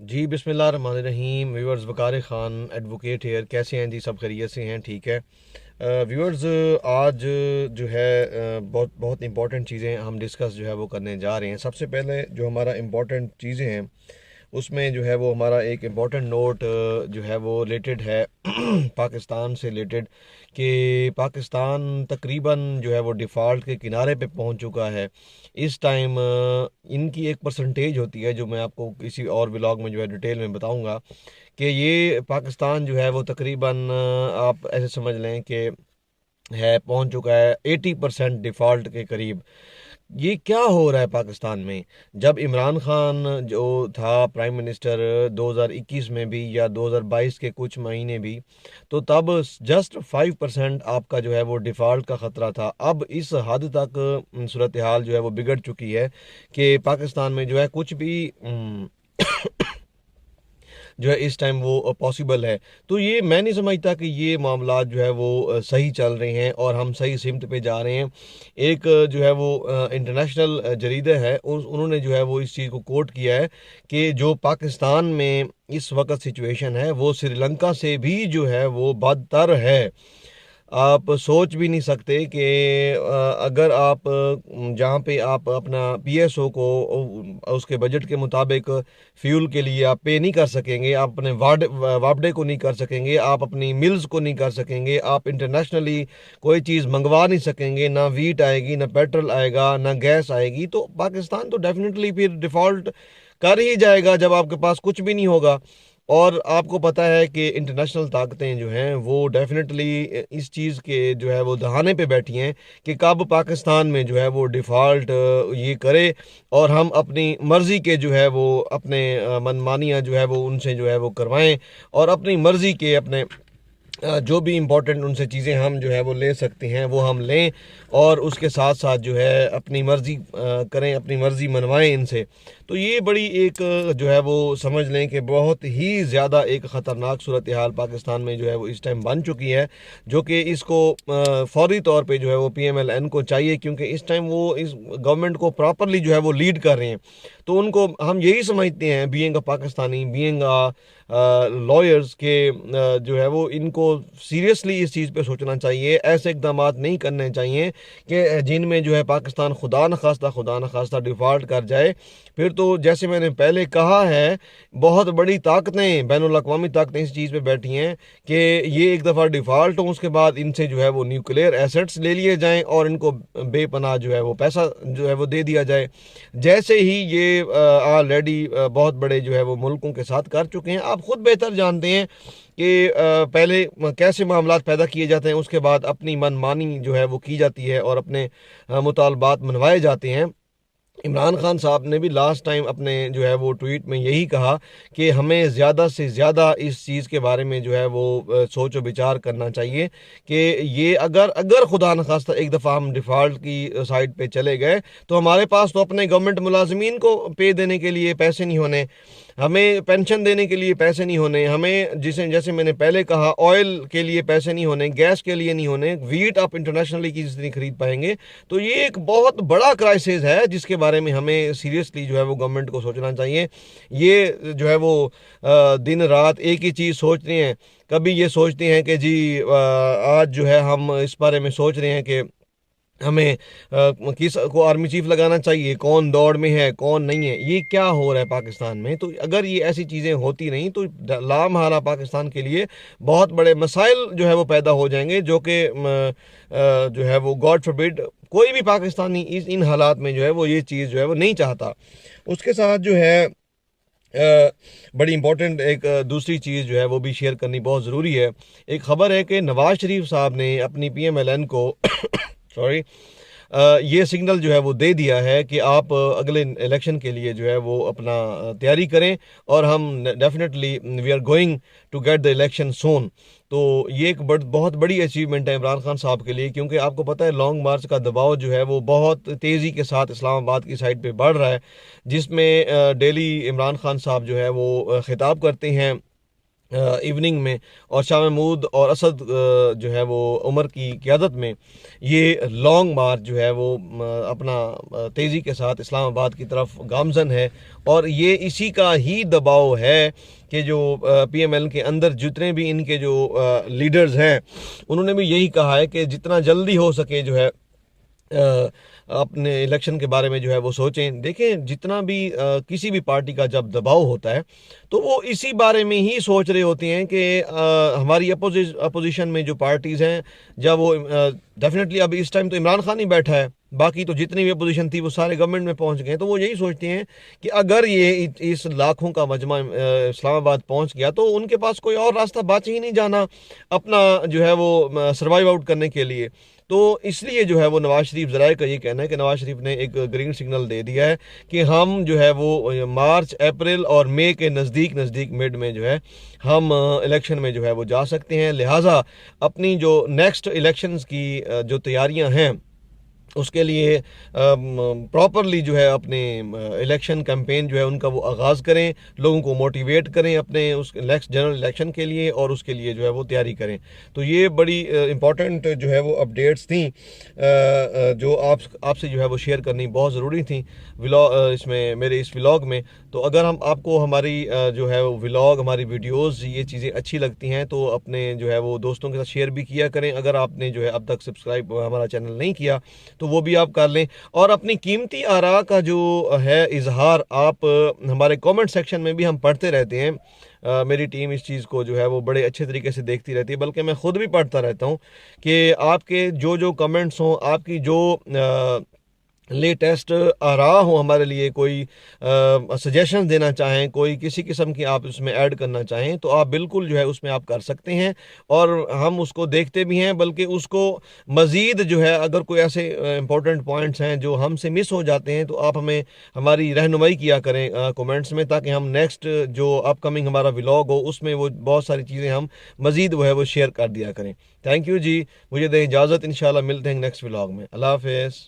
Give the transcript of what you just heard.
जी बिस्मिल्लाहिर्रहमानिर्रहीम। व्यूअर्स, वकार Khan advocate hair, कैसे हैं जी? सब खैरियत से हैं? ठीक है। व्यूअर्स, आज जो है बहुत बहुत इंपॉर्टेंट चीज़ें हम डिस्कस जो है वो करने जा रहे हैं। सबसे पहले जो हमारा इंपॉर्टेंट चीज़ें हैं उसमें जो है वो हमारा एक इम्पॉर्टेंट नोट जो है वो रिलेटेड है पाकिस्तान से रिलेटेड, कि पाकिस्तान तकरीबन जो है वो डिफ़ॉल्ट के किनारे पे पहुंच चुका है। इस टाइम इनकी एक परसेंटेज होती है जो मैं आपको किसी और व्लॉग में जो है डिटेल में बताऊंगा, कि ये पाकिस्तान जो है वो तकरीबन आप ऐसे समझ लें कि है पहुंच चुका है 80% डिफ़ॉल्ट के करीब। ये क्या हो रहा है पाकिस्तान में? जब इमरान खान जो था प्राइम मिनिस्टर 2021 में भी या 2022 के कुछ महीने भी, तो तब जस्ट 5% आपका जो है वो डिफ़ॉल्ट का ख़तरा था। अब इस हद तक सूरत हाल जो है वो बिगड़ चुकी है कि पाकिस्तान में जो है कुछ भी जो है इस टाइम वो पॉसिबल है। तो ये मैं नहीं समझता कि ये मामला जो है वो सही चल रहे हैं और हम सही सिमत पे जा रहे हैं। एक जो है वो इंटरनेशनल जरीदा है, उन्होंने जो है वो इस चीज़ को कोट किया है कि जो पाकिस्तान में इस वक्त सिचुएशन है वो श्रीलंका से भी जो है वो बदतर है। आप सोच भी नहीं सकते कि अगर आप जहाँ पे आप अपना पीएसओ को उसके बजट के मुताबिक फ्यूल के लिए आप पे नहीं कर सकेंगे, आप अपने वापडे को नहीं कर सकेंगे, आप अपनी मिल्स को नहीं कर सकेंगे, आप इंटरनेशनली कोई चीज़ मंगवा नहीं सकेंगे, ना वीट आएगी, ना पेट्रोल आएगा, ना गैस आएगी, तो पाकिस्तान तो डेफिनेटली फिर डिफ़ॉल्ट कर ही जाएगा जब आपके पास कुछ भी नहीं होगा। और आपको पता है कि इंटरनेशनल ताकतें जो हैं वो डेफिनेटली इस चीज़ के जो है वो दहाने पे बैठी हैं कि कब पाकिस्तान में जो है वो डिफ़ॉल्ट ये करे और हम अपनी मर्ज़ी के जो है वो अपने मनमानियाँ जो है वो उनसे जो है वो करवाएं और अपनी मर्ज़ी के अपने जो भी इम्पोर्टेंट उनसे चीज़ें हम जो है वो ले सकते हैं वो हम लें, और उसके साथ साथ जो है अपनी मर्ज़ी करें, अपनी मर्ज़ी मनवाएं इनसे। तो ये बड़ी एक जो है वो समझ लें कि बहुत ही ज़्यादा एक ख़तरनाक सूरत हाल पाकिस्तान में जो है वो इस टाइम बन चुकी है, जो कि इसको फौरी तौर पे जो है वो PMLN को चाहिए, क्योंकि इस टाइम वो इस गवर्नमेंट को प्रॉपरली जो है वो लीड कर रहे हैं। तो उनको हम यही समझते हैं, being a Pakistani, being lawyers के जो है वो इनको सीरियसली इस चीज़ पे सोचना चाहिए। ऐसे इकदाम नहीं करने चाहिए कि जिनमें जो है पाकिस्तान खुदा न खास्ता डिफ़ॉल्ट कर जाए। फिर तो जैसे मैंने पहले कहा है, बहुत बड़ी ताकतें, बैनुल अक़वामी ताकतें इस चीज़ पे बैठी हैं कि ये एक दफ़ा डिफ़ॉल्ट हो, उसके बाद इनसे जो है वो न्यूक्लियर एसेट्स ले लिए जाएं और इनको बेपनाह जो है वो पैसा जो है वो दे दिया जाए, जैसे ही ये ऑलरेडी बहुत बड़े जो है वो मुल्कों के साथ कर चुके हैं। आप खुद बेहतर जानते हैं कि पहले कैसे मामलात पैदा किए जाते हैं, उसके बाद अपनी मनमानी जो है वो की जाती है और अपने मुतालबात मनवाए जाते हैं। इमरान खान साहब ने भी लास्ट टाइम अपने जो है वो ट्वीट में यही कहा कि हमें ज़्यादा से ज़्यादा इस चीज़ के बारे में जो है वो सोच विचार करना चाहिए कि ये अगर अगर खुदा न खास्ता एक दफ़ा हम डिफ़ॉल्ट की साइड पे चले गए, तो हमारे पास तो अपने गवर्नमेंट मुलाजमीन को पे देने के लिए पैसे नहीं होने, हमें पेंशन देने के लिए पैसे नहीं होने, हमें जिसे जैसे मैंने पहले कहा ऑयल के लिए पैसे नहीं होने, गैस के लिए नहीं होने, वीट आप इंटरनेशनली की नहीं खरीद पाएंगे। तो ये एक बहुत बड़ा क्राइसिस है जिसके बारे में हमें सीरियसली जो है वो गवर्नमेंट को सोचना चाहिए। ये जो है वो दिन रात एक ही चीज़ सोच रहे हैं। कभी ये सोचते हैं कि जी आज जो है हम इस बारे में सोच रहे हैं कि हमें किस को आर्मी चीफ लगाना चाहिए, कौन दौड़ में है कौन नहीं है। ये क्या हो रहा है पाकिस्तान में? तो अगर ये ऐसी चीज़ें होती नहीं तो लामहारा पाकिस्तान के लिए बहुत बड़े मसाइल जो है वो पैदा हो जाएंगे, जो कि जो है वो गॉड फॉरबिड कोई भी पाकिस्तानी इन हालात में जो है वो ये चीज़ जो है वो नहीं चाहता। उसके साथ जो है बड़ी इंपॉर्टेंट एक दूसरी चीज़ जो है वो भी शेयर करनी बहुत ज़रूरी है। एक ख़बर है कि नवाज शरीफ साहब ने अपनी PMLN को सॉरी ये सिग्नल जो है वो दे दिया है कि आप अगले इलेक्शन के लिए जो है वो अपना तैयारी करें और हम definitely we are going to get the election soon. तो ये एक बहुत बड़ी अचीवमेंट है इमरान खान साहब के लिए, क्योंकि आपको पता है लॉन्ग मार्च का दबाव जो है वो बहुत तेज़ी के साथ इस्लामाबाद की साइड पे बढ़ रहा है, जिसमें डेली इमरान खान साहब जो है वो खिताब करते हैं इवनिंग में, और शाह महमूद और असद जो है वो उमर की क़यादत में ये लॉन्ग मार्च जो है वो अपना तेज़ी के साथ इस्लामाबाद की तरफ गामजन है। और ये इसी का ही दबाव है कि जो PML के अंदर जितने भी इनके जो लीडर्स हैं उन्होंने भी यही कहा है कि जितना जल्दी हो सके जो है अपने इलेक्शन के बारे में जो है वो सोचें। देखें, जितना भी किसी भी पार्टी का जब दबाव होता है तो वो इसी बारे में ही सोच रहे होते हैं कि हमारी अपोजिशन में जो पार्टीज़ हैं, जब वो डेफिनेटली अब इस टाइम तो इमरान खान ही बैठा है, बाकी तो जितनी भी अपोजिशन थी वो सारे गवर्नमेंट में पहुंच गए, तो वो यही सोचते हैं कि अगर ये इस लाखों का मजमा इस्लामाबाद पहुंच गया तो उनके पास कोई और रास्ता बच ही नहीं जाना अपना जो है वो सर्वाइव आउट करने के लिए। तो इसलिए जो है वो नवाज शरीफ ज़राए का ये कहना है कि नवाज शरीफ ने एक ग्रीन सिग्नल दे दिया है कि हम जो है वो मार्च, अप्रैल और मई के नज़दीक मिड में जो है हम इलेक्शन में जो है वो जा सकते हैं। लिहाजा अपनी जो नेक्स्ट इलेक्शंस की जो तैयारियां हैं उसके लिए प्रॉपरली जो है अपने इलेक्शन कैंपेन जो है उनका वो आगाज़ करें, लोगों को मोटिवेट करें अपने उस नेक्स्ट जनरल इलेक्शन के लिए, और उसके लिए जो है वो तैयारी करें। तो ये बड़ी इम्पॉर्टेंट जो है वो अपडेट्स थी जो आपसे जो है वो शेयर करनी बहुत ज़रूरी थी इसमें मेरे इस व्लॉग में। तो अगर हम आपको हमारी जो है वो व्लॉग, हमारी वीडियोज़, ये चीज़ें अच्छी लगती हैं तो अपने जो है वो दोस्तों के साथ शेयर भी किया करें। अगर आपने जो है अब तक सब्सक्राइब हमारा चैनल नहीं किया तो वो भी आप कर लें, और अपनी कीमती आरा का जो है इजहार आप हमारे कमेंट सेक्शन में भी हम पढ़ते रहते हैं। मेरी टीम इस चीज़ को जो है वो बड़े अच्छे तरीके से देखती रहती है, बल्कि मैं ख़ुद भी पढ़ता रहता हूँ कि आपके जो जो कमेंट्स हों, आपकी जो लेटेस्ट आरा हो हमारे लिए, कोई सजेशन देना चाहें, कोई किसी किस्म की आप उसमें ऐड करना चाहें तो आप बिल्कुल जो है उसमें आप कर सकते हैं, और हम उसको देखते भी हैं। बल्कि उसको मज़ीद जो है अगर कोई ऐसे इंपॉर्टेंट पॉइंट्स हैं जो हमसे मिस हो जाते हैं तो आप हमें हमारी रहनुमाई किया करें कमेंट्स में, ताकि हम नेक्स्ट जो अपकमिंग हमारा व्लॉग हो उसमें वो बहुत सारी चीज़ें हम मज़ीद वो है वो शेयर कर दिया करें। थैंक यू जी, मुझे दें इजाज़त, इंशाल्लाह मिलते हैं नेक्स्ट व्लॉग में। अल्लाह हाफ़िज़।